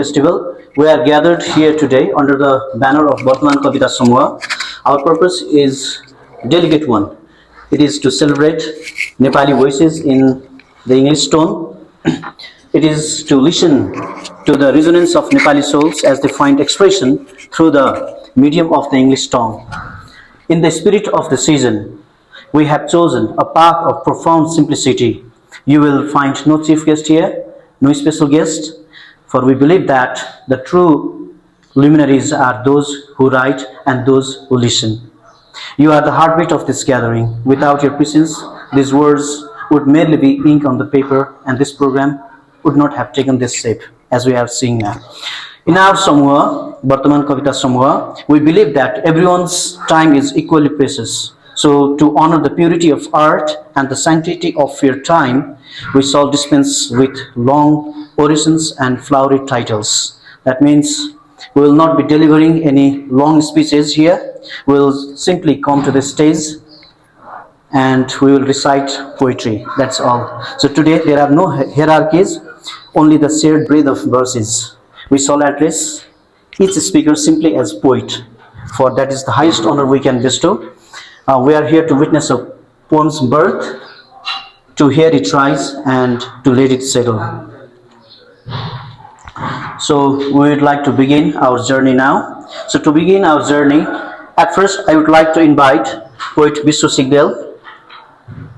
Festival. We are gathered here today under the banner of Bartaman Kabita Samuha. Our purpose is delicate one. It is to celebrate Nepali voices in the English tone. It is to listen to the resonance of Nepali souls as they find expression through the medium of the English tongue. In the spirit of the season, we have chosen a path of profound simplicity. You will find no chief guest here, no special guest, for we believe that the true luminaries are those who write and those who listen. You are the heartbeat of this gathering. Without your presence, these words would merely be ink on the paper, and this program would not have taken this shape as we are seeing now. In our Samuha, Bartaman Kabita Samuha, we believe that everyone's time is equally precious. So, to honor the purity of art and the sanctity of your time, we shall dispense with long orations and flowery titles. That means we will not be delivering any long speeches here. We will simply come to the stage and we will recite poetry. That's all. So today there are no hierarchies, only the shared breath of verses. We shall address each speaker simply as poet, for that is the highest honor we can bestow. We are here to witness a poem's birth, to hear it rise and to let it settle. So we would like to begin our journey now. So to begin our journey, at first I would like to invite poet Bishwa Sigdel.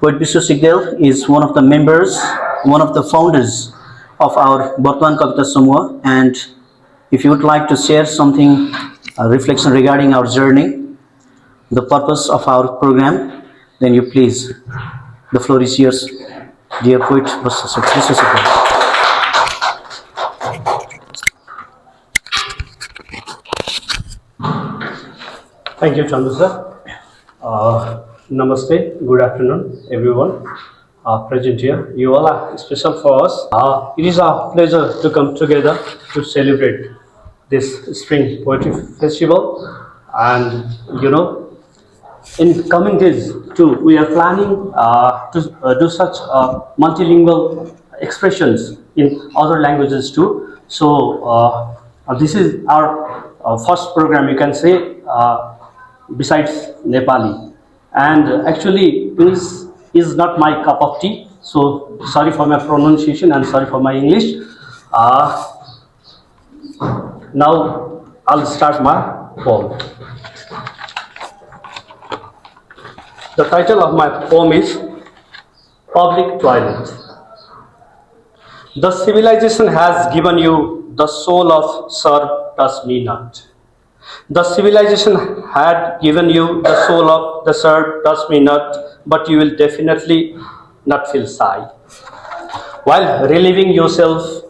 Poet Bishwa Sigdel is one of the members, one of the founders of our Bartaman Kabita Samuha, and if you would like to share something, a reflection regarding our journey, the purpose of our program, then you please, the floor is yours, dear poet Bishwa Sigdel. Thank you, Chandu sir. Namaste, good afternoon, everyone present here. You all are special for us. It is a pleasure to come together to celebrate this Spring Poetry Festival. And in coming days too, we are planning to do such multilingual expressions in other languages too. So this is our first program, you can say, besides Nepali. And actually, English is not my cup of tea. So sorry for my pronunciation and sorry for my English. Now I'll start my poem. The title of my poem is Public Toilet. The civilization has given you the soul of Sir, touch me not. The civilization had given you the soul of the Sir, touch me not, but you will definitely not feel shy. While reliving yourself,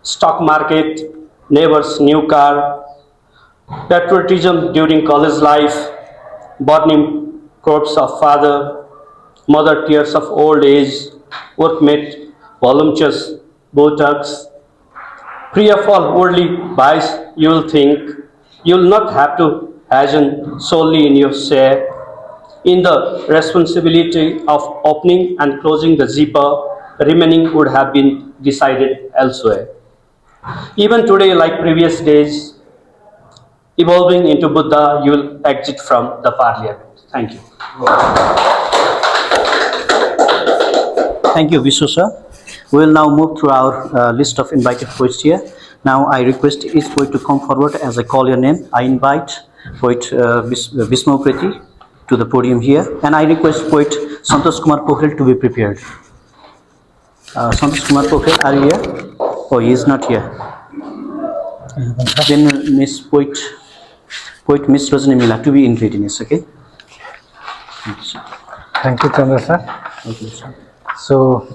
stock market, neighbor's new car, patriotism during college life, burning corpse of father, mother tears of old age, workmate, voluptuous, Botox, free of all worldly vice, you will think you will not have to hasten solely in your share in the responsibility of opening and closing the zipper. Remaining would have been decided elsewhere. Even today, like previous days, evolving into Buddha, you will exit from the parliament. Thank you. Thank you, Vishwa sir. We will now move through our list of invited poets here. Now I request each poet to come forward as I call your name. I invite poet Bhisma Upreti to the podium here, and I request poet Santosh Kumar Pokhrel to be prepared. Santosh Kumar Pokhrel, are you here? Oh, he is not here. Then Miss poet Miss Rajani Mila to be in readiness. Okay. Thank you, Chandra sir. Okay, sir. So,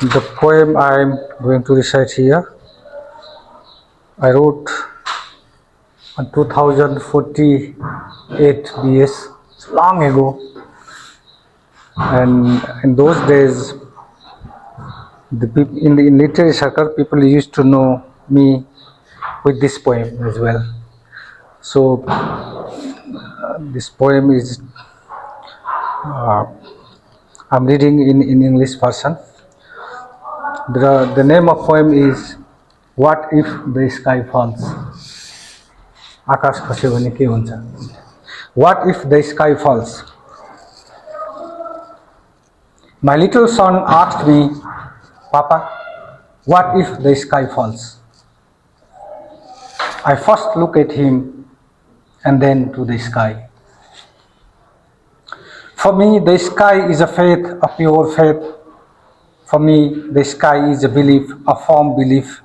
the poem I am going to recite here, I wrote on 2048 BS, it's long ago, and in those days, in the literary circle, people used to know me with this poem as well. So this poem is I'm reading in English version. The name of poem is What If the Sky Falls? आकाश खस्यो भने के हुन्छ? What if the sky falls? My little son asked me, Papa, what if the sky falls? I first look at him and then to the sky. For me, the sky is a faith, a pure faith. For me, the sky is a belief, a firm belief.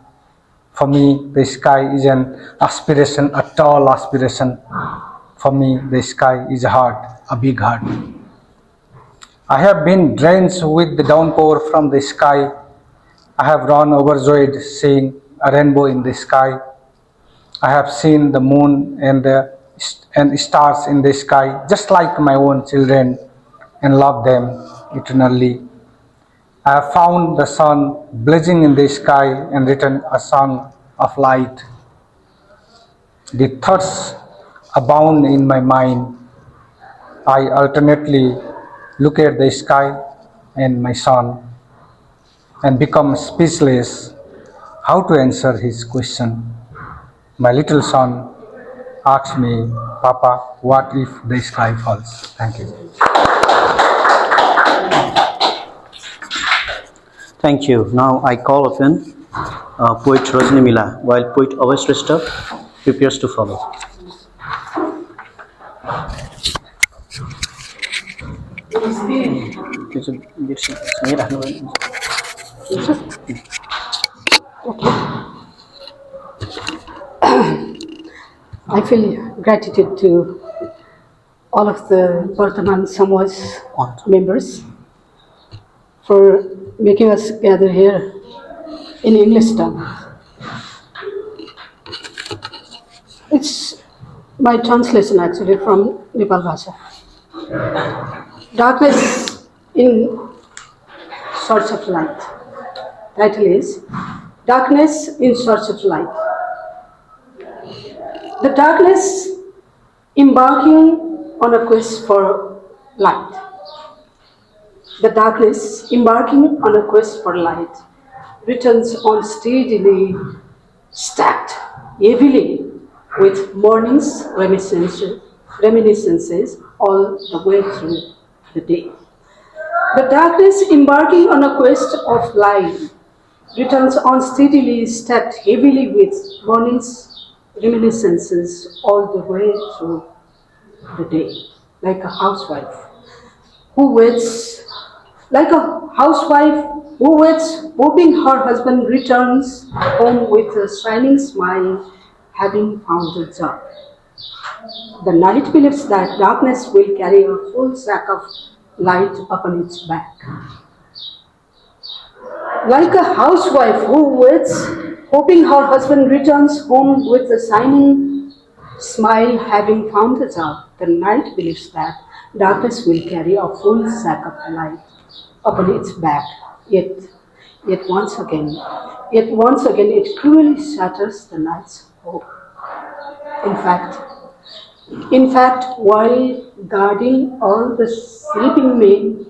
For me, the sky is an aspiration, a tall aspiration. For me, the sky is a heart, a big heart. I have been drenched with the downpour from the sky. I have run overjoyed seeing a rainbow in the sky. I have seen the moon and stars in the sky, just like my own children, and loved them eternally. I have found the sun blazing in the sky and written a song of light. The thoughts abound in my mind. I alternately look at the sky and my son and become speechless how to answer his question. My little son asked me, Papa, what if the sky falls? Thank you. Thank you. Now I call upon poet Rajani Mila, while poet Abhaya Shrestha prepares to follow. I feel gratitude to all of the Bartaman Samuha's members for making us gather here in English tongue. It's my translation actually from Nepal Bharsha. Darkness in Search of Light. Title is Darkness in Search of Light. The darkness embarking on a quest for light. The darkness embarking on a quest for light returns on steadily stacked heavily with morning's reminiscences all the way through the day. The darkness embarking on a quest of light returns on steadily stacked heavily with morning's reminiscences all the way through the day, like a housewife who waits, hoping her husband returns home with a shining smile, having found a job. The night believes that darkness will carry a full sack of light upon its back. Like a housewife who waits, hoping her husband returns home with a shining smile, having found a job, the night believes that darkness will carry a full sack of light upon its back. Yet once again, it cruelly shatters the night's hope. In fact, while guarding all the sleeping men,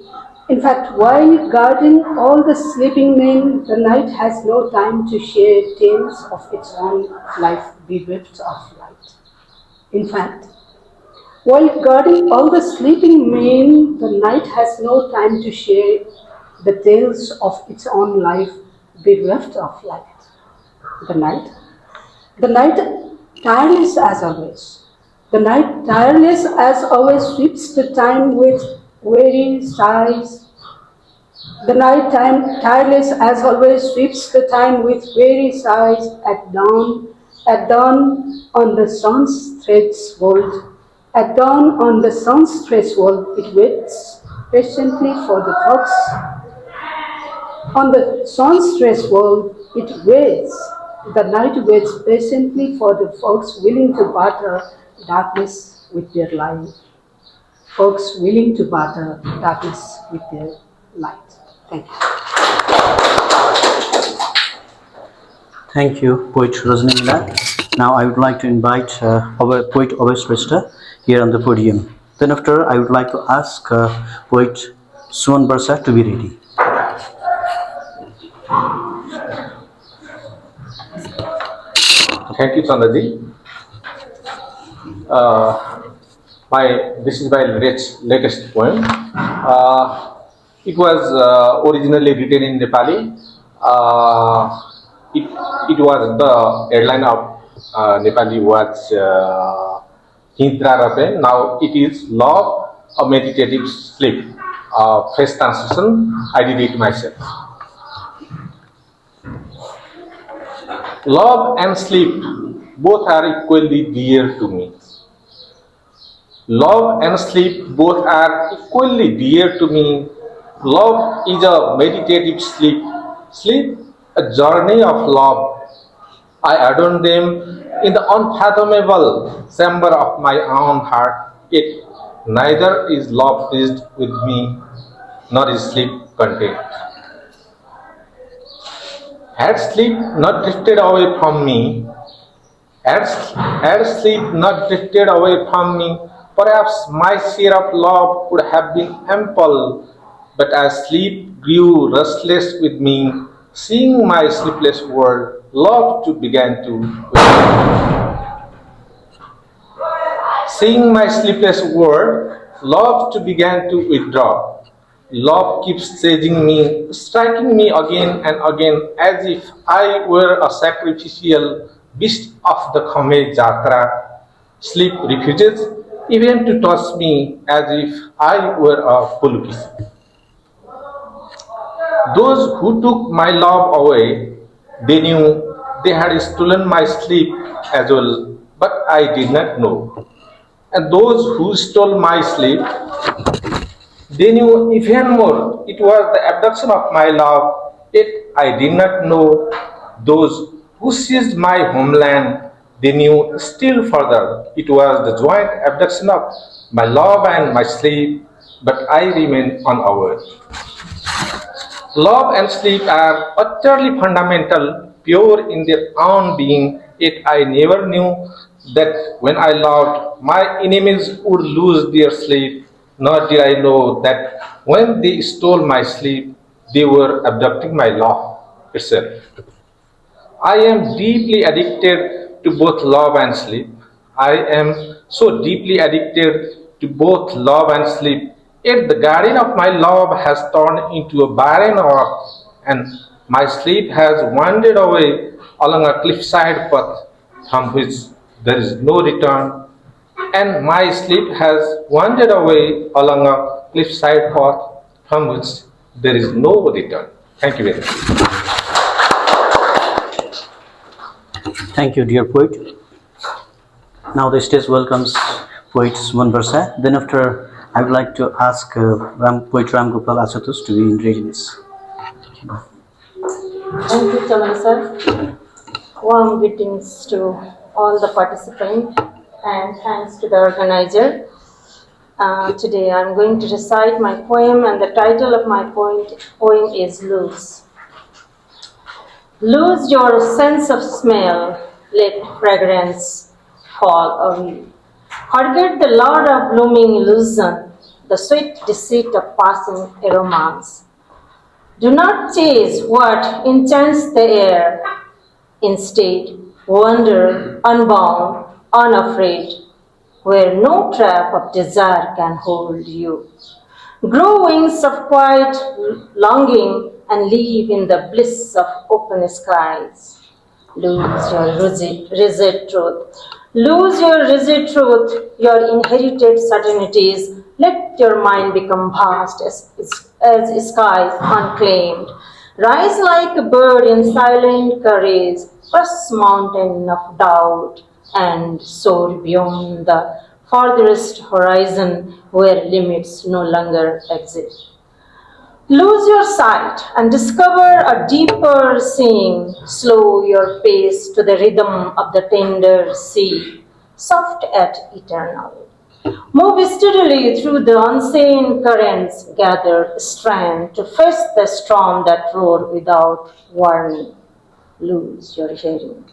the night has no time to share tales of its own life bereft of light. In fact, while guarding all the sleeping men, the night has no time to share the tales of its own life bereft of light. The night, tireless as always. The night, tireless as always, sweeps the time with weary sighs. The night time, tireless as always, sweeps the time with weary sighs. At dawn on the sun's threshold. At dawn on the sun's threshold, it waits patiently for the fox. On the sun's threshold, it waits. The night waits patiently for the folks willing to barter darkness with their light. Folks willing to barter darkness with their light. Thank you. Thank you, poet Rajani Mila. Now I would like to invite our poet Abhaya Shrestha here on the podium. Then after, I would like to ask poet Suman Barsha to be ready. Thank you, Chandraji. This is my latest poem. It was originally written in Nepali. It was the headline of Nepali was Hindra Rape. Now it is Love, a Meditative Sleep. Fresh translation. I did it myself. Love and sleep both are equally dear to me. Love and sleep both are equally dear to me. Love is a meditative sleep. Sleep, a journey of love. I adorn them in the unfathomable chamber of my own heart. Yet neither is love pleased with me, nor is sleep content. Had sleep not drifted away from me, had sleep not drifted away from me, perhaps my share of love would have been ample. But as sleep grew restless with me, seeing my sleepless world, love too began to withdraw. Seeing my sleepless world, love too began to withdraw. Love keeps chasing me, striking me again and again as if I were a sacrificial beast of the Khame Jatra. Sleep refuses even to touch me as if I were a pulukisi. Those who took my love away, they knew they had stolen my sleep as well, but I did not know. And those who stole my sleep, they knew even more. It was the abduction of my love, yet I did not know. Those who seized my homeland, they knew still further. It was the joint abduction of my love and my sleep, but I remained unaware. Love and sleep are utterly fundamental, pure in their own being, yet I never knew that when I loved, my enemies would lose their sleep. Nor did I know that when they stole my sleep, they were abducting my love itself. I am deeply addicted to both love and sleep. I am so deeply addicted to both love and sleep. Yet the garden of my love has turned into a barren earth, and my sleep has wandered away along a cliffside path from which there is no return, and my sleep has wandered away along a cliffside path from which there is no return. Thank you very much. Thank you, dear poet. Now the stage welcomes poet Suman Barsha. Then after, I would like to ask poet Ram Gopal Ashutosh to be in readiness. Thank you, Chaman sir. Warm greetings to all the participants and thanks to the organizer. Today I am going to recite my poem, and the title of my poem is Lose. Lose your sense of smell, let fragrance fall away. Forget the lure of blooming illusion, the sweet deceit of passing aromas. Do not chase what enchants the air. Instead, wander unbound, unafraid, where no trap of desire can hold you. Grow wings of quiet longing and live in the bliss of open skies. Lose your rigid truth. Lose your rigid truth, your inherited certainties. Let your mind become vast as skies unclaimed. Rise like a bird in silent courage, cross mountain of doubt, and soar beyond the farthest horizon where limits no longer exist. Lose your sight and discover a deeper seeing. Slow your pace to the rhythm of the tender sea, soft yet eternal. Move steadily through the unseen currents, gather strength to face the storm that roar without warning. Lose your hearing.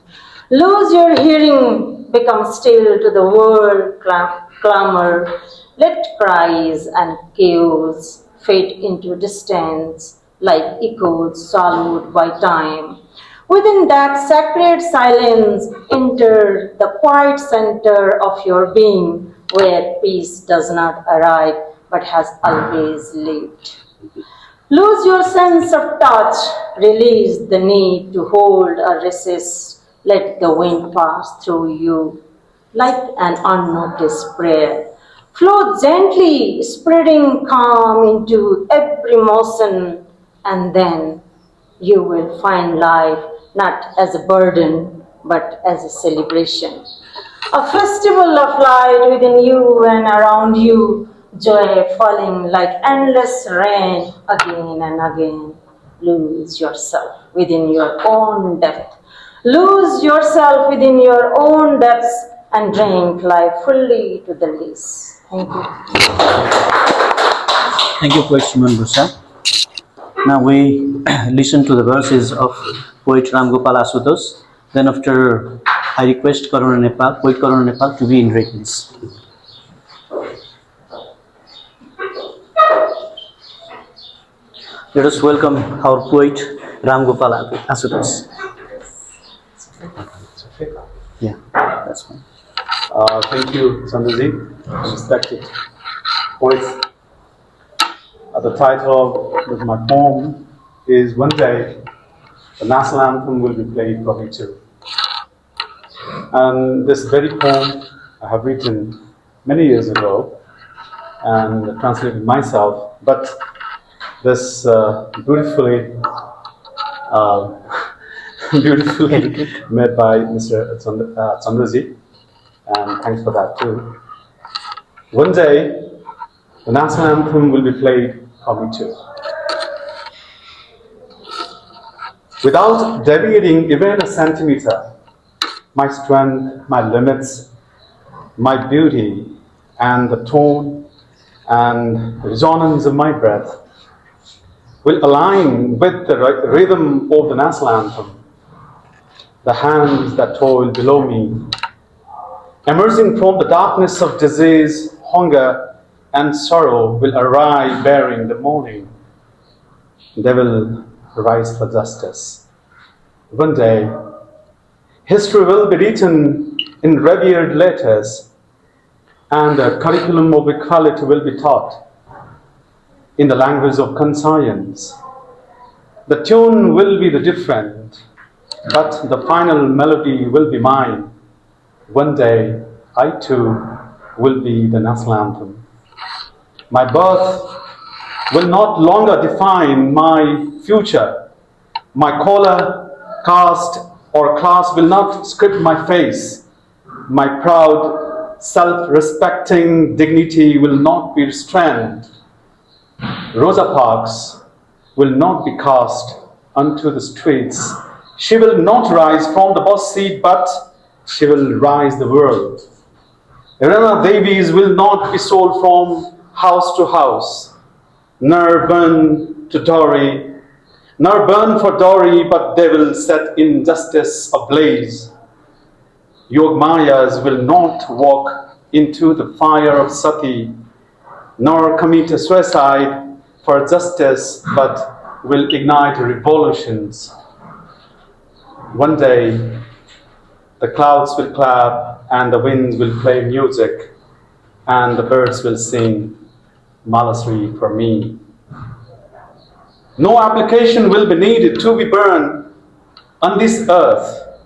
Lose your hearing, become still to the world clamor, let cries and chaos fade into distance like echoes swallowed by time. Within that sacred silence, enter the quiet center of your being where peace does not arrive but has always lived. Lose your sense of touch, release the need to hold or resist. Let the wind pass through you like an unnoticed prayer. Flow gently, spreading calm into every motion, and then you will find life not as a burden but as a celebration. A festival of light within you and around you, joy falling like endless rain again and again. Lose yourself within your own depth. Lose yourself within your own depths and drink life fully to the least. Thank you. Thank you, poet Suman Barsha. Now we listen to the verses of poet Ram Gopal Ashutosh. Then after, I request poet Karuna Nepal to be in readings. Let us welcome our poet Ram Gopal Ashutosh. Yeah, that's fine. Thank you, Chandraji. Respected poets. The title of my poem is One Day the National Anthem Will Be Played for Me Too. And this very poem I have written many years ago and translated myself, but this beautifully made by Mr. Chandraji, and thanks for that too. One day, the national anthem will be played for me too. Without deviating even a centimeter, my strength, my limits, my beauty, and the tone and resonance of my breath will align with the rhythm of the national anthem. The hands that toil below me, emerging from the darkness of disease, hunger, and sorrow, will arrive bearing the morning. They will rise for justice. One day, history will be written in revered letters, and a curriculum of equality will be taught in the language of conscience. The tune will be the different, but the final melody will be mine. One day, I too will be the national anthem. My birth will not longer define my future. My color, caste, or class will not script my face. My proud, self-respecting dignity will not be restrained. Rosa Parks will not be cast unto the streets. She will not rise from the bus seat, but she will rise the world. Irana Devis will not be sold from house to house, nor burn to Dowry, nor burn for dowry, but they will set injustice ablaze. Yogmayas will not walk into the fire of sati, nor commit a suicide for justice, but will ignite revolutions. One day, the clouds will clap, and the winds will play music, and the birds will sing Malasri for me. No application will be needed to be burned on this earth.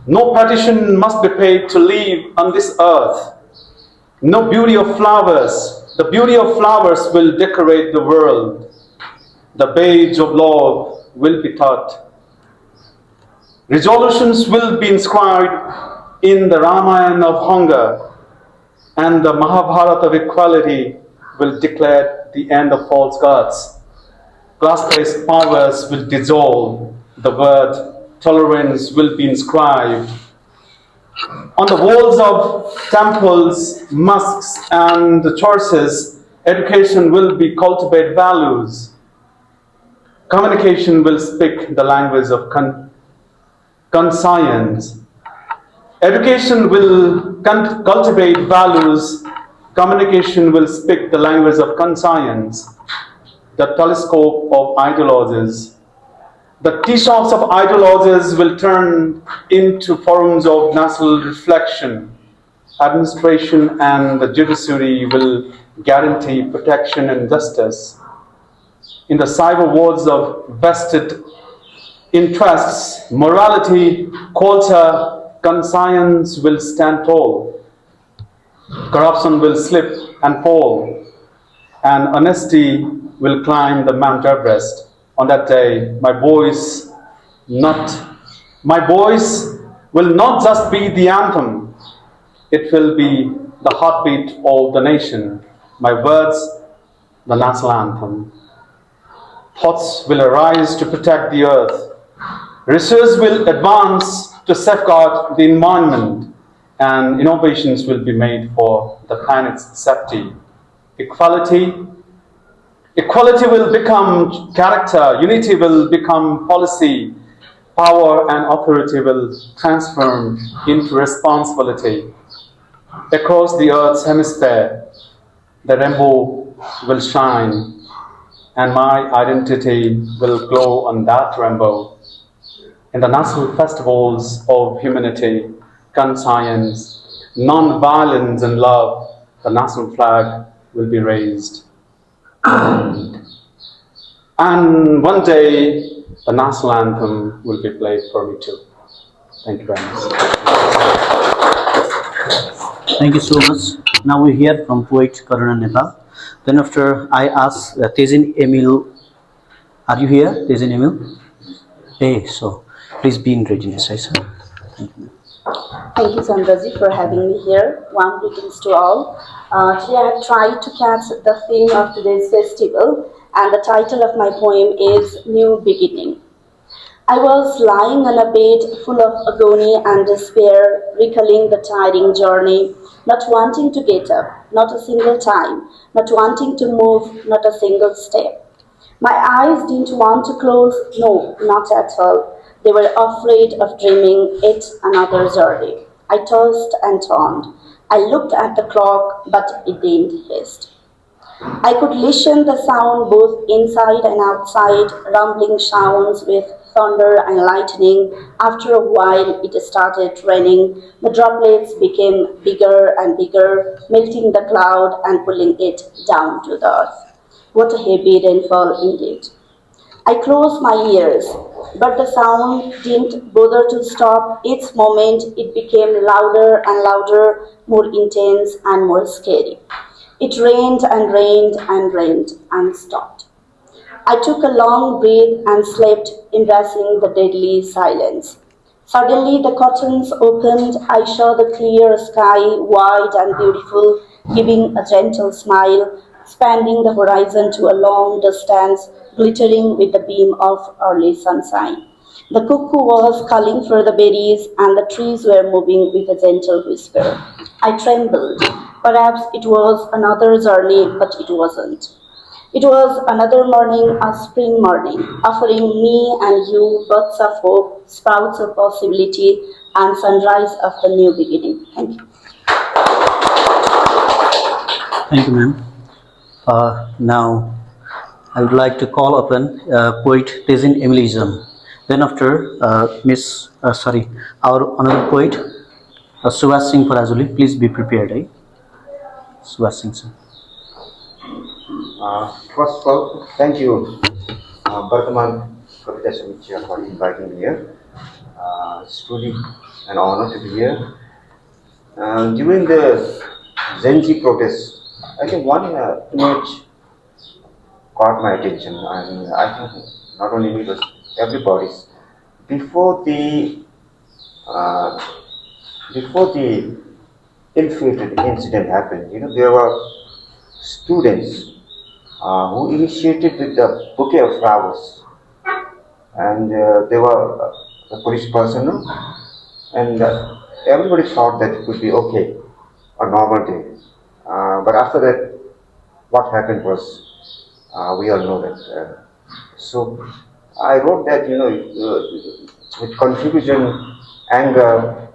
No petition must be paid to live on this earth. No beauty of flowers. The beauty of flowers will decorate the world. The badge of love will be taught. Resolutions will be inscribed in the Ramayana of hunger, and the Mahabharata of equality will declare the end of false gods. Class-based powers will dissolve. The word tolerance will be inscribed. On the walls of temples, mosques, and the churches, education will be cultivate values. Communication will speak the language of conscience. Education will cultivate values Communication will speak the language of conscience, the telescope of ideologies. The tea shops of ideologies will turn into forums of national reflection. Administration and the judiciary will guarantee protection and justice. In the cyber wars of vested interests, morality, culture, conscience will stand tall. Corruption will slip and fall, and honesty will climb the Mount Everest. On that day, my voice will not just be the anthem, it will be the heartbeat of the nation. My words, the national anthem. Thoughts will arise to protect the earth. Research will advance to safeguard the environment, and innovations will be made for the planet's safety. Equality will become character, unity will become policy, power and authority will transform into responsibility. Across the earth's hemisphere, the rainbow will shine, and my identity will glow on that rainbow. In the national festivals of humanity, conscience, non-violence and love, the national flag will be raised. And one day, the national anthem will be played for me too. Thank you very much. Thank you so much. Now we hear from poet Karuna Nepal. Then after I ask Tejin Emil, are you here, Tejin Emil? Hey, so please be in readiness, sir. Thank you. Thank you, Sandraji, for having me here. Warm greetings to all. Today I have tried to catch the theme of today's festival, and the title of my poem is New Beginning. I was lying on a bed full of agony and despair, recalling the tiring journey, not wanting to get up, not a single time, not wanting to move, not a single step. My eyes didn't want to close, no, not at all. They were afraid of dreaming yet another journey. I tossed and turned. I looked at the clock, but it didn't haste. I could listen the sound both inside and outside, rumbling sounds with thunder and lightning. After a while, it started raining. The droplets became bigger and bigger, melting the cloud and pulling it down to the earth. What a heavy rainfall indeed. I closed my ears, but the sound didn't bother to stop. Each moment it became louder and louder, more intense and more scary. It rained and rained and rained and stopped. I took a long breath and slept, embracing the deadly silence. Suddenly the curtains opened. I saw the clear sky, wide and beautiful, giving a gentle smile, spanning the horizon to a long distance, glittering with the beam of early sunshine. The cuckoo was calling for the berries, and the trees were moving with a gentle whisper. I trembled. Perhaps it was another journey, but it wasn't. It was another morning, a spring morning, offering me and you births of hope, sprouts of possibility, and sunrise of the new beginning. Thank you. Thank you, ma'am. Now, I would like to call upon poet Tejin Emilism. Then after our another poet, Subhash Singh Parajuli. Please be prepared, eh? Subhash Singh, sir. First of all, thank you, Bartaman Kabita Samuha, for inviting me here. It's truly an honor to be here. During the Gen Z protest, I think one image caught my attention, and I think not only me but everybody's. Before the ill-fated incident happened, there were students who initiated with a bouquet of flowers, and they were a police personnel, and everybody thought that it would be okay, a normal day. But after that, what happened was, we all know that. So I wrote that, with confusion, anger,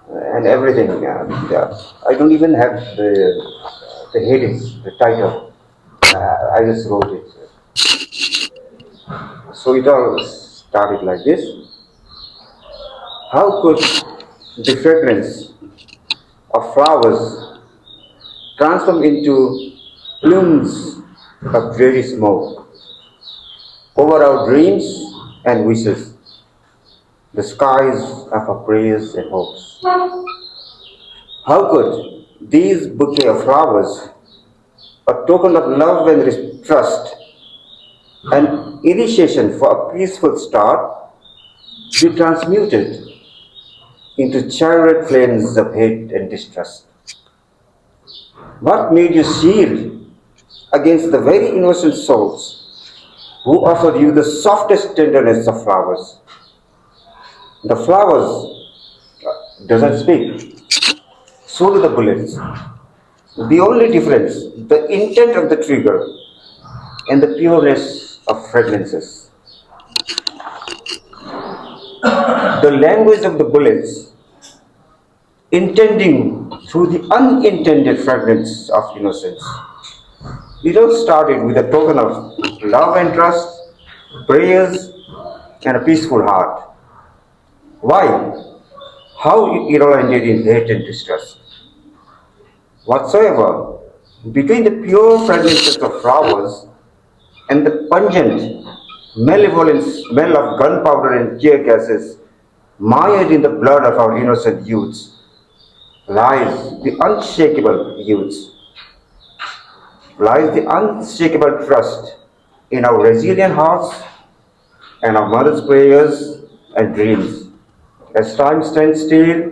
and everything. I don't even have the the headings, the title. I just wrote it. So it all started like this. How could the fragrance of flowers transform into plumes of dreary smoke over our dreams and wishes, the skies of our prayers and hopes? How could these bouquet of flowers, a token of love and trust, an initiation for a peaceful start, be transmuted into chariot flames of hate and distrust? What made you shield against the very innocent souls who offered you the softest tenderness of flowers? The flowers doesn't speak, so do the bullets. The only difference, the intent of the trigger and the pureness of fragrances. The language of the bullets, intending through the unintended fragrance of innocence. It all started with a token of love and trust, prayers, and a peaceful heart. Why? How it all ended in hate and distrust. Whatsoever, between the pure fragrances of flowers and the pungent, malevolent smell of gunpowder and tear gases mired in the blood of our innocent youths, lies the unshakable youths, lies the unshakable trust in our resilient hearts and our mother's prayers and dreams, as time stands still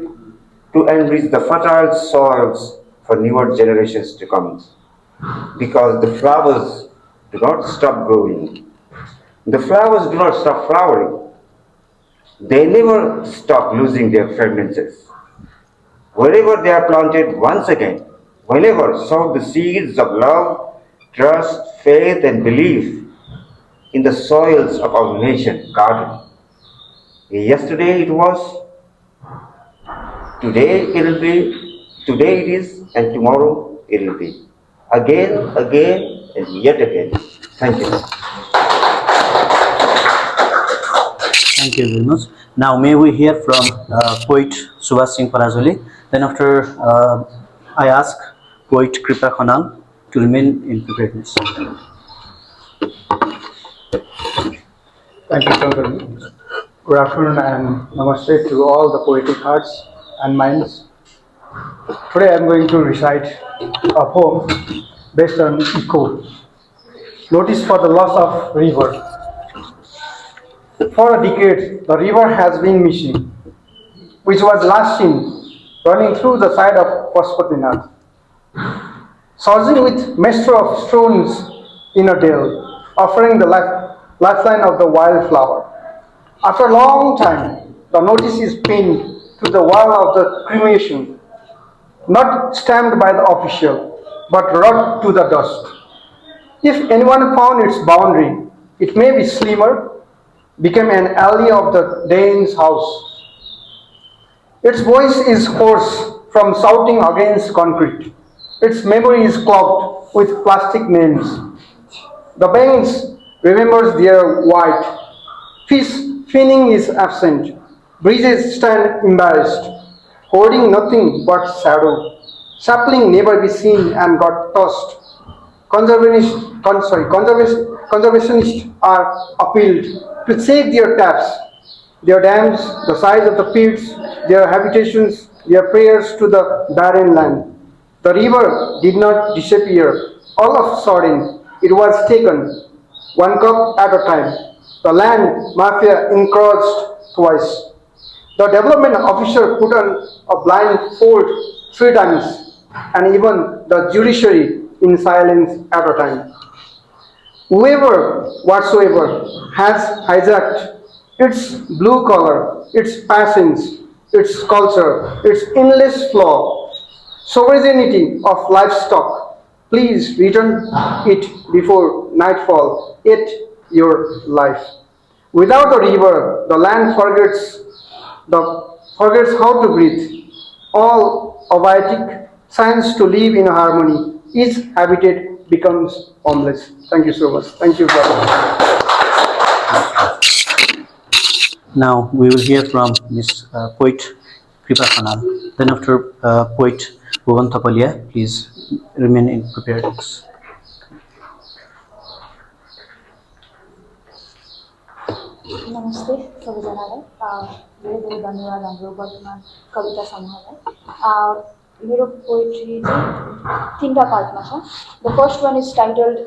to enrich the fertile soils for newer generations to come. Because the flowers do not stop growing. The flowers do not stop flowering. They never stop losing their fragrances. Wherever they are planted once again, whenever sow the seeds of love, trust, faith, and belief in the soils of our nation garden. Yesterday it was, today it will be, today it is, and tomorrow it will be. Again, again, and yet again. Thank you. Thank you very much. Now, may we hear from poet Subhash Singh Parajoli. Then, after I ask poet Kripa Khanal to remain in preparedness. Thank you, Chaudhary. Good afternoon and namaste to all the poetic hearts and minds. Today I am going to recite a poem based on echo. Notice for the loss of river. For a decade, the river has been missing, which was last seen running through the side of Pashupatinath, surging with master of stones in a dale, offering the lifeline of the wildflower. After a long time, the notice is pinned to the wall of the cremation, not stamped by the official, but wrought to the dust. If anyone found its boundary, it may be slimmer, became an alley of the Dane's house. Its voice is hoarse from shouting against concrete. Its memory is clogged with plastic names. The banks remembers their white. Fish finning is absent. Breezes stand embarrassed, holding nothing but shadow. Sapling never be seen and got tossed. Conservationists are appealed to save their taps, their dams, the size of the pits, their habitations, their prayers to the barren land. The river did not disappear. All of a sudden, it was taken, one cup at a time. The land mafia encroached twice. The development officer put on a blindfold 3 times, and even the judiciary in silence at a time. Whoever whatsoever has hijacked its blue color, its passions, its culture, its endless flow, sovereignty of livestock, please return it before nightfall, yet your life. Without the river, the land forgets how to breathe. All Vedic science to live in harmony, each habitat becomes homeless. Thank you so much. Thank you, brother. Now we will hear from Ms. Poet Kripa Khanal. Then after Poet Bhuvan Thapalia, please remain in preparedness. नमस्ते सबैजनालाई धेरै धेरै धन्यवाद हाम्रो वर्तमान कविता समूहलाई मेरो poetry चाहिँ तीनटा पार्टमा छ the first one is titled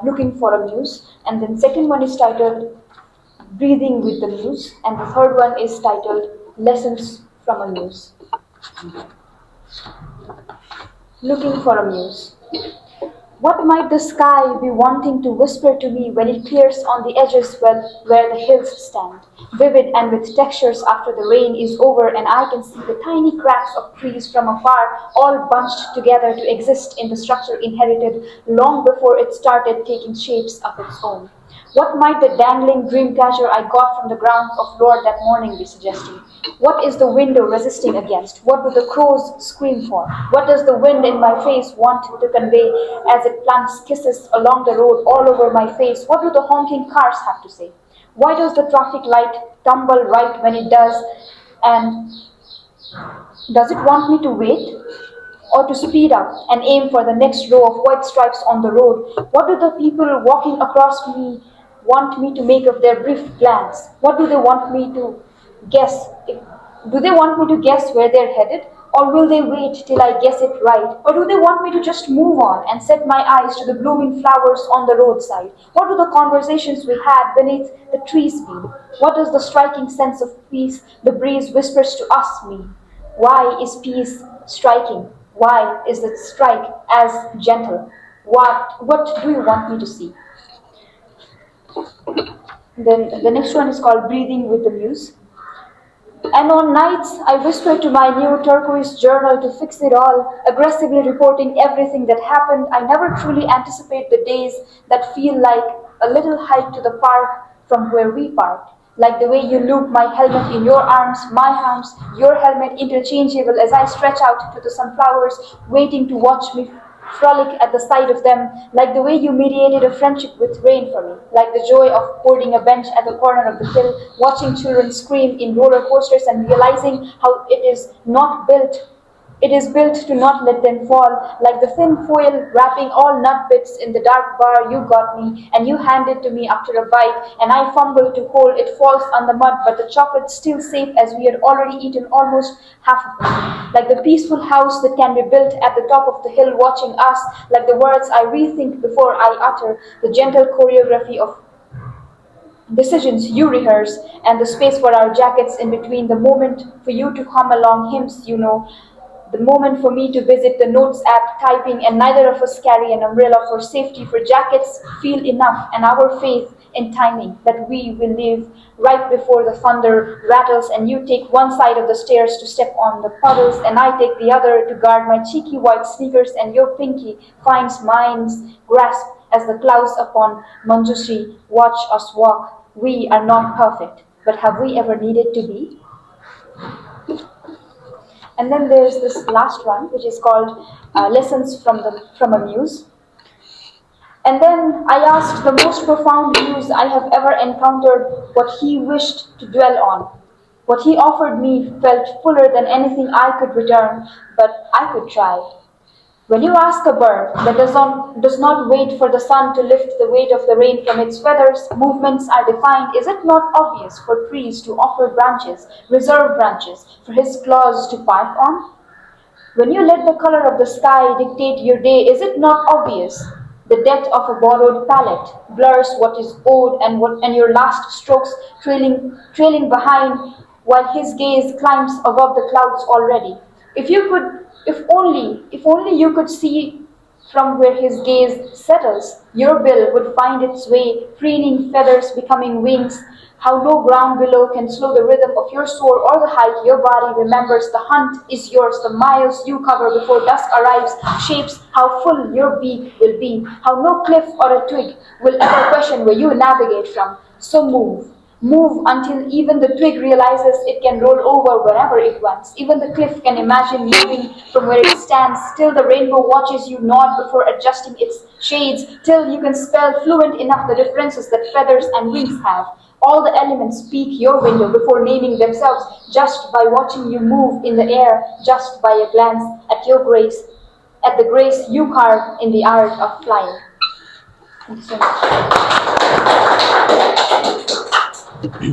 looking for a muse and then second one is titled breathing with the muse and the third one is titled lessons from a muse looking for a muse What might the sky be wanting to whisper to me when it clears on the edges where the hills stand, vivid and with textures after the rain is over and I can see the tiny cracks of trees from afar all bunched together to exist in the structure inherited long before it started taking shapes of its own? What might the dangling dream catcher I got from the ground of Lord that morning be suggesting? What is the window resisting against? What do the crows scream for? What does the wind in my face want to convey as it plants kisses along the road all over my face? What do the honking cars have to say? Why does the traffic light tumble right when it does? And does it want me to wait? Or to speed up and aim for the next row of white stripes on the road? What do the people walking across me want me to make of their brief glance? What do they want me to guess? Do they want me to guess where they're headed? Or will they wait till I guess it right? Or do they want me to just move on and set my eyes to the blooming flowers on the roadside? What do the conversations we had beneath the trees mean? What does the striking sense of peace the breeze whispers to us mean? Why is peace striking? Why is the strike as gentle? What do you want me to see? Then the next one is called Breathing with the Muse. And on nights, I whisper to my new turquoise journal to fix it all, aggressively reporting everything that happened. I never truly anticipate the days that feel like a little hike to the park from where we parked. Like the way you loop my helmet in your arms, my arms, your helmet interchangeable as I stretch out to the sunflowers, waiting to watch me frolic at the sight of them, like the way you mediated a friendship with rain for me, like the joy of boarding a bench at the corner of the hill, watching children scream in roller coasters and realizing how it is built to not let them fall, like the thin foil wrapping all nut bits in the dark bar you got me and you handed to me after a bite and I fumble to hold it falls on the mud but the chocolate's still safe as we had already eaten almost half of it, like the peaceful house that can be built at the top of the hill watching us, like the words I rethink before I utter, the gentle choreography of decisions you rehearse and the space for our jackets in between, the moment for you to hum along hymns you know, the moment for me to visit the notes app typing and neither of us carry an umbrella for safety, for jackets feel enough and our faith in timing that we will leave right before the thunder rattles and you take one side of the stairs to step on the puddles and I take the other to guard my cheeky white sneakers and your pinky finds mine's grasp as the clouds upon Manjushri watch us walk. We are not perfect, but have we ever needed to be? And then there's this last one, which is called Lessons from a Muse. And then I asked the most profound muse I have ever encountered what he wished to dwell on. What he offered me felt fuller than anything I could return, but I could try. When you ask a bird that does not wait for the sun to lift the weight of the rain from its feathers, movements are defined, is it not obvious for trees to offer branches, reserve branches, for his claws to park on? When you let the color of the sky dictate your day, is it not obvious? The death of a borrowed palette blurs what is owed and your last strokes trailing behind while his gaze climbs above the clouds already. If only you could see from where his gaze settles, your bill would find its way, preening feathers becoming wings. How no ground below can slow the rhythm of your soar or the height your body remembers. The hunt is yours, the miles you cover before dusk arrives shapes how full your beak will be, how no cliff or a twig will ever question where you navigate from. So move, Move until even the twig realizes it can roll over wherever it wants. Even the cliff can imagine moving from where it stands. Till the rainbow watches you nod before adjusting its shades. Till you can spell fluent enough the differences that feathers and wings have. All the elements speak your window before naming themselves, just by watching you move in the air, just by a glance at your grace, at the grace you carve in the art of flying. Thank you so much.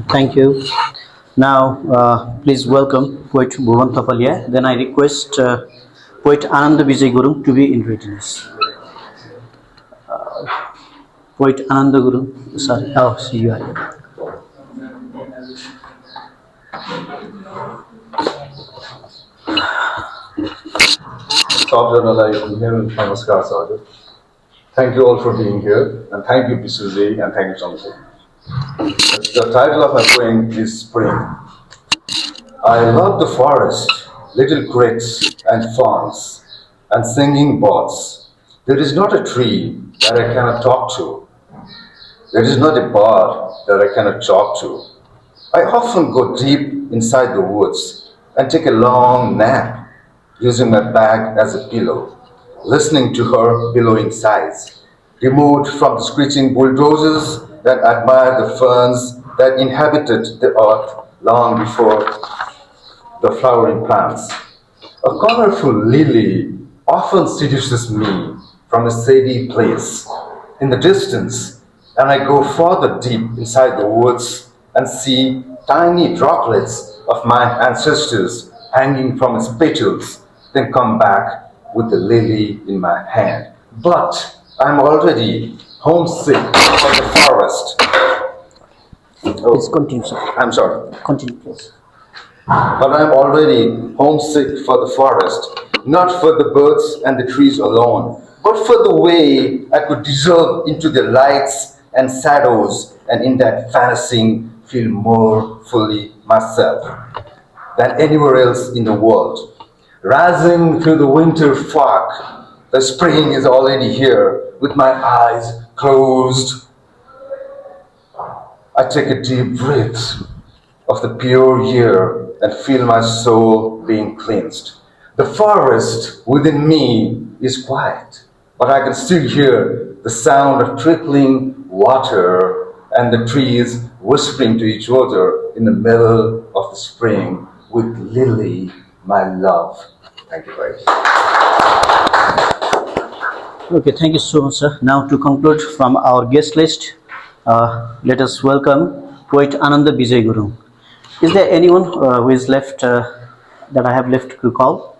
Thank you. Now, please welcome poet Bhuvan Thapalia. Then I request poet Ananda Vijay Gurung to be in readiness. Poet Ananda Gurung, sorry, oh, see you are here. Namaskar, Sajid. Thank you all for being here, and thank you, Bishwa, and thank you, Jonathan. The title of my poem is Spring. I love the forest, little crickets and fawns, and singing birds. There is not a tree that I cannot talk to. There is not a bird that I cannot talk to. I often go deep inside the woods and take a long nap, using my bag as a pillow, listening to her billowing sighs, removed from the screeching bulldozers that admire the ferns that inhabited the earth long before the flowering plants. A colorful lily often seduces me from a shady place in the distance, and I go further deep inside the woods and see tiny droplets of my ancestors hanging from its petals, then come back with the lily in my hand. But I'm already homesick for the forest. Please continue, sir. I'm sorry. Continue, please. But I'm already homesick for the forest, not for the birds and the trees alone, but for the way I could dissolve into the lights and shadows, and in that fantasy feel more fully myself than anywhere else in the world. Rising through the winter fog, the spring is already here with my eyes closed. I take a deep breath of the pure air and feel my soul being cleansed. The forest within me is quiet, but I can still hear the sound of trickling water and the trees whispering to each other in the middle of the spring with Lily, my love. Thank you very much. Okay, thank you so much, sir. Now, to conclude from our guest list, let us welcome poet Ananda Vijay Gurung. Is there anyone who is left that I have left to call?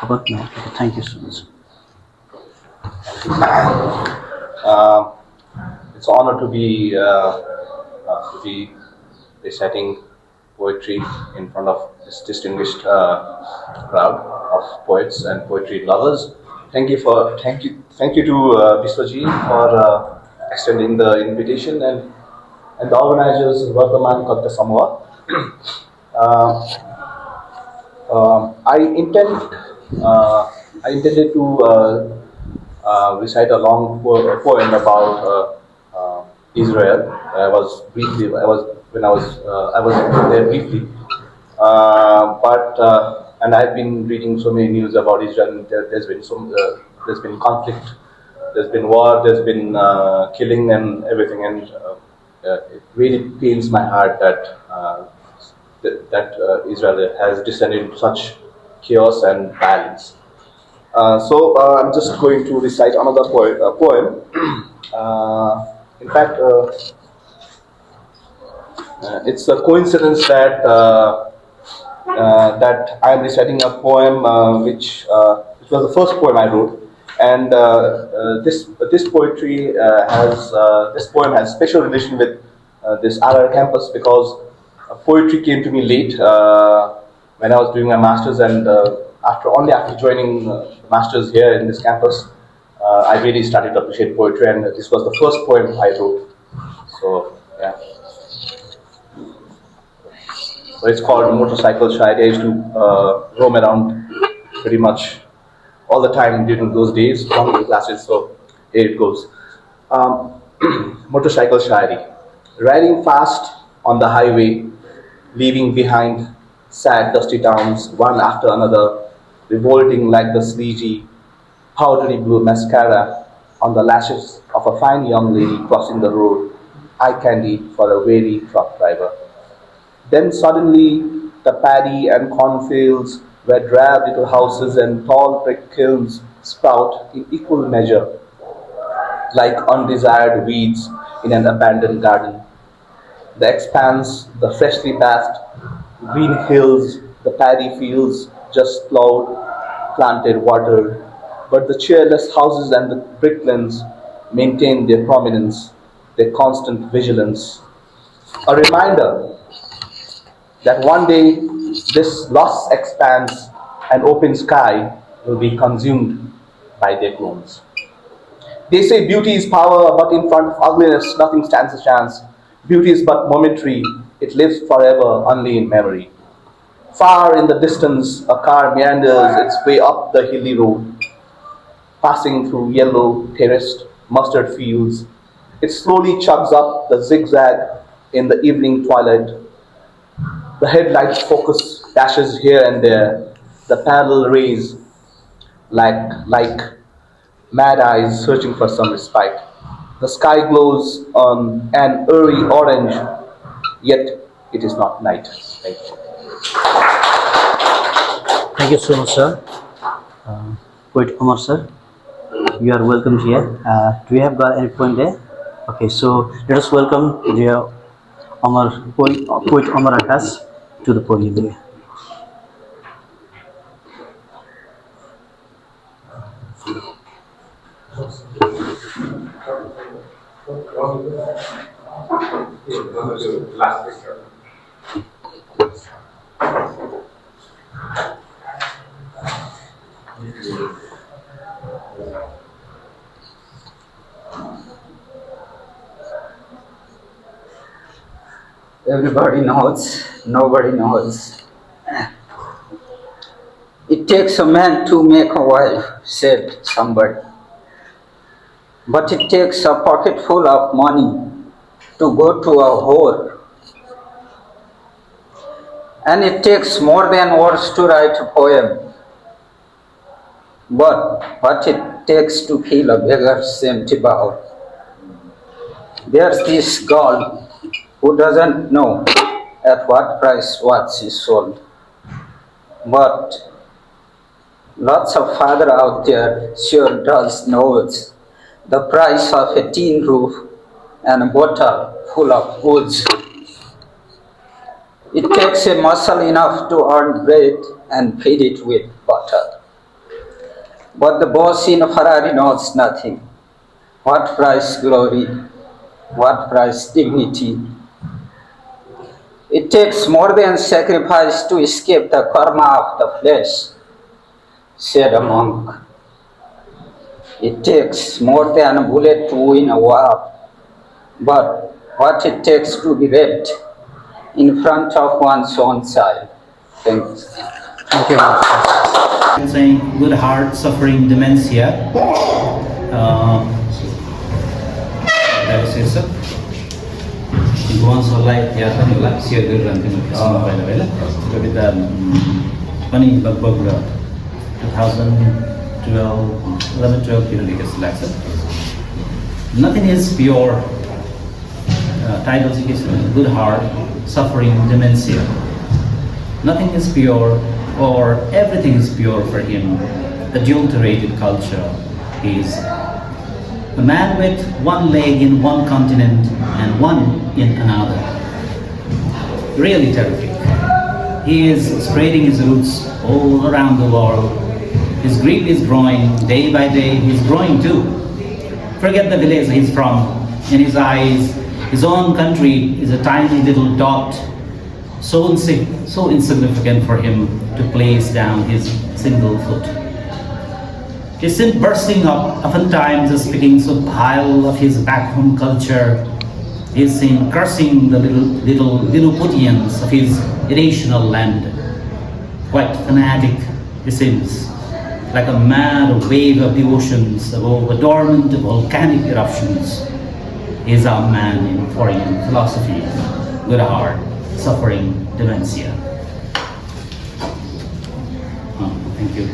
No. Okay, thank you so much. It's an honor to be reciting poetry in front of this distinguished crowd of poets and poetry lovers. Thank you to Bishwaji for extending the invitation, and the organizers, Bartaman Kabita Samuha. I intended to recite a long poem about Israel. I was there briefly, and I've been reading so many news about Israel. There's been conflict, there's been war, there's been killing and everything, and it really pains my heart that Israel has descended into such chaos and violence. So I'm just going to recite another poem. In fact, it's a coincidence that that I am reciting a poem which was the first poem I wrote, and this poem has special relation with this RR campus, because poetry came to me late when I was doing my masters, and after joining masters here in this campus, I really started to appreciate poetry, and this was the first poem I wrote. So yeah. So it's called Motorcycle Shayari. I used to roam around pretty much all the time during those days, long classes. So here it goes. Motorcycle Shayari. riding fast on the highway, leaving behind sad, dusty towns, one after another, revolting like the sleazy, powdery blue mascara on the lashes of a fine young lady crossing the road, eye candy for a weary truck driver. Then suddenly, the paddy and cornfields where drab little houses and tall brick kilns sprout in equal measure, like undesired weeds in an abandoned garden. The expanse, the freshly bathed green hills, the paddy fields just plowed, planted, watered, but the cheerless houses and the bricklands maintain their prominence, their constant vigilance. A reminder that one day this lost expanse and open sky will be consumed by their clones. They say beauty is power, but in front of ugliness, nothing stands a chance. Beauty is but momentary, it lives forever only in memory. Far in the distance, a car meanders its way up the hilly road, passing through yellow, terraced mustard fields. It slowly chugs up the zigzag in the evening twilight. The headlights focus dashes here and there, the parallel rays like mad eyes searching for some respite. The sky glows on an eerie orange, yet it is not night. Thank you. Thank you so much, sir. Poet Omar, sir, you are welcome here. Do you have got any point there? Okay, so let us welcome dear Omar, poet Omar Akas to the podium today. Everybody knows, nobody knows. It takes a man to make a wife, said somebody. But it takes a pocket full of money to go to a whore. And it takes more than words to write a poem. But what it takes to fill a beggar's empty bowl. There's this girl who doesn't know at what price what is sold. But lots of father out there sure does knows the price of a tin roof and a bottle full of goods. It takes a muscle enough to earn bread and feed it with butter. But the boss in a Ferrari knows nothing. What price glory? What price dignity? It takes more than sacrifice to escape the karma of the flesh, said a monk. It takes more than a bullet to win a war, but what it takes to be raped in front of one's own child. Thanks. Thank you. I'm saying good heart, suffering, dementia. That is it. उहाँहरूलाई याद पनि होला share गरिरहन्थ्यौँ फेसबुकमा पहिला पहिला कविता पनि लगभग 2011-12तिर लेखेको जस्तो लाग्छ. Nothing is pure. Title चाहिँ के छ? Good heart, suffering, dementia. Nothing is pure, or everything is pure for him. Adulterated culture is a man with one leg in one continent and one in another. Really terrific. He is spreading his roots all around the world. His grip is growing day by day. He's growing too. Forget the village he's from. In his eyes, his own country is a tiny little dot, so insignificant for him to place down his single foot. He's still bursting up, oftentimes speaking so vile of his back home culture. He's seen cursing the little Lilliputians of his irrational land. Quite fanatic, he seems, like a mad wave of the oceans above a dormant volcanic eruptions. is a man in foreign philosophy, good heart, suffering dementia. Thank you.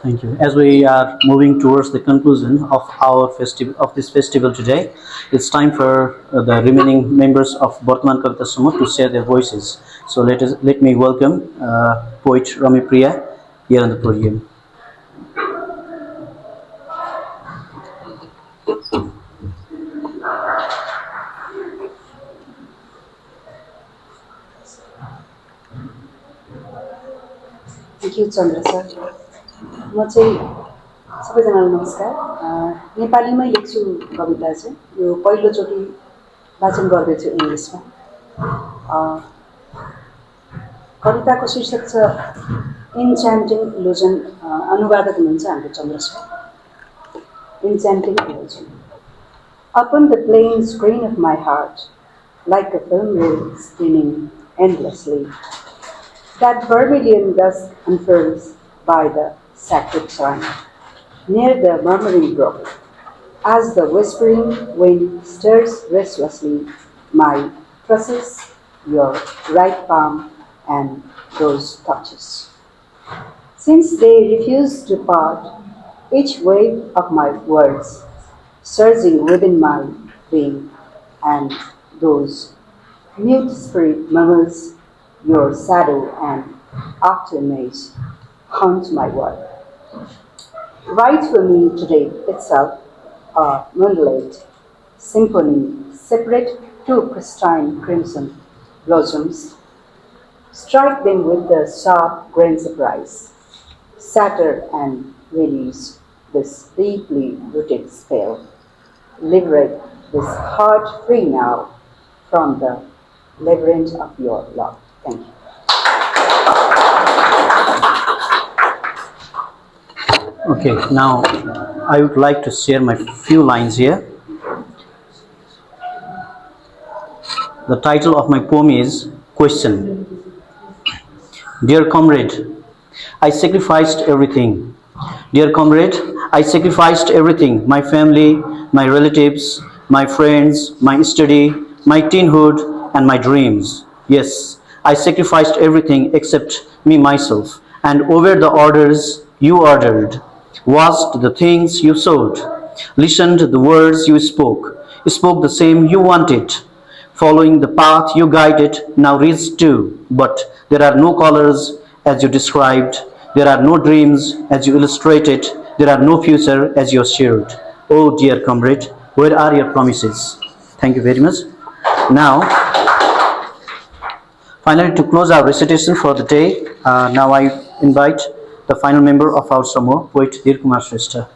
Thank you. As we are moving towards the conclusion of our festival, of this festival today, it's time for the remaining members of Bartaman Kabita Samuha to share their voices. So let me welcome poet Rami Priya here on the podium. Thank you, Chandra sir. म चाहिँ सबैजनालाई नमस्कार। नेपालीमै लेख्छु कविता चाहिँ, यो पहिलोचोटि वाचन गर्दैछु इङ्ग्लिसमा। कविताको शीर्षक छ इन्च्यान्टिङ इल्युजन। अनुवादक हुनुहुन्छ हाम्रो Chandra sir. Enchanting illusion. Upon the plain screen of my heart, like a film reel spinning endlessly, that vermilion dusk unfurls by the sacred sun, near the murmuring brook, as the whispering wind stirs restlessly my tresses, your right palm, and those touches. Since they refuse to part, each wave of my words, surging within my being, and those mute spirit murmurs, your shadow and after-image haunt my work. Write for me today itself a moonlit symphony, separate two pristine crimson blossoms. Strike them with the sharp grain surprise, shatter and release this deeply rooted spell. Liberate this heart free now from the labyrinth of your love. Thank you. Okay, now I would like to share my few lines here. The title of my poem is Question. Dear comrade, I sacrificed everything. Dear comrade, I sacrificed everything. My family, my relatives, my friends, my study, my teenhood, and my dreams. Yes, I sacrificed everything except me myself, and over the orders you ordered, watched the things you sowed, listened to the words you spoke the same you wanted, following the path you guided, now reached to, but there are no colors as you described, there are no dreams as you illustrated, there are no future as you shared. Oh dear comrade, where are your promises? Thank you very much. Now, finally, to close our recitation for the day, now I invite the final member of our Samuha, poet Abhaya Shrestha.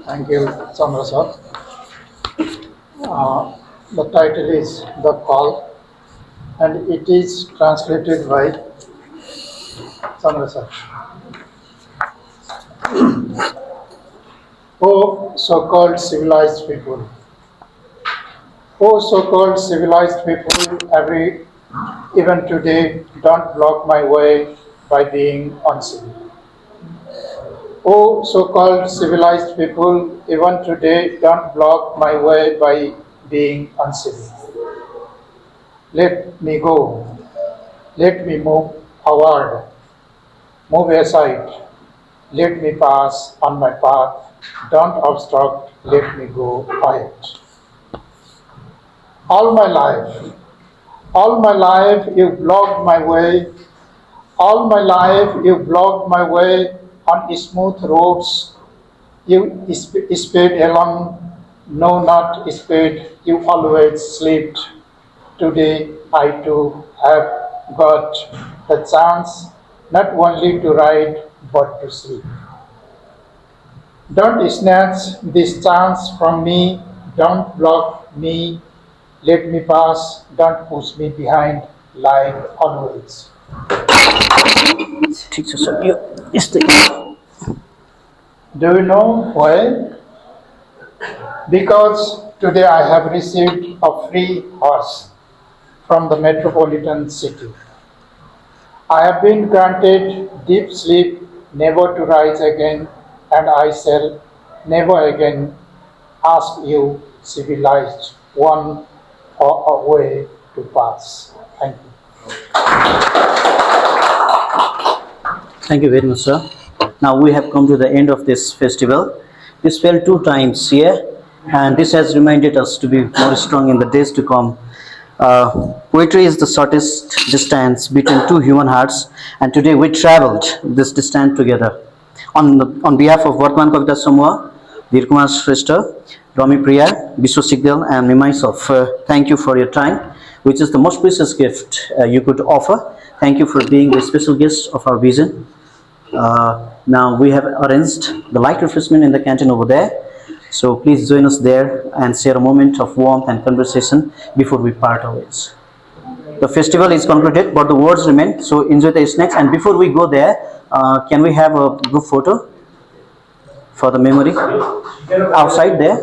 Thank you, Chandra sir. The title is The Call, and it is translated by Chandra sir. Oh, so-called civilized people. Oh, so-called civilized people, even today, don't block my way by being uncivil. Oh, so-called civilized people, even today, don't block my way by being uncivil. Let me go. Let me move forward. Move aside. Let me pass on my path. Don't obstruct. Let me go quiet. All my life, you blocked my way. All my life, you blocked my way on smooth roads. You sped along, no, not sped. You always slept. Today, I too have got the chance not only to ride but to sleep. Don't snatch this chance from me. Don't block me. Let me pass. Don't push me behind like always. Do you know why? Because Today I have received a free horse from the metropolitan city. I have been granted deep sleep, never to rise again, and I shall never again ask you, civilized one, for a way to pass. Thank you. Thank you very much, sir. Now we have come to the end of this festival. This fell 2 times here, and this has reminded us to be more strong in the days to come. Poetry is the shortest distance between 2 human hearts, and today we traveled this distance together. On behalf of Bartaman Kabita Samuha, Abhaya Shrestha, Rami Priya, Bishwa Sigdel, and me myself, thank you for your time, which is the most precious gift you could offer. Thank you for being the special guest of our vision. Now we have arranged the light refreshment in the canteen over there. So please join us there and share a moment of warmth and conversation before we part our ways. The festival is concluded, but the words remain. So enjoy the snacks. And before we go there, can we have a group photo for the memory outside there?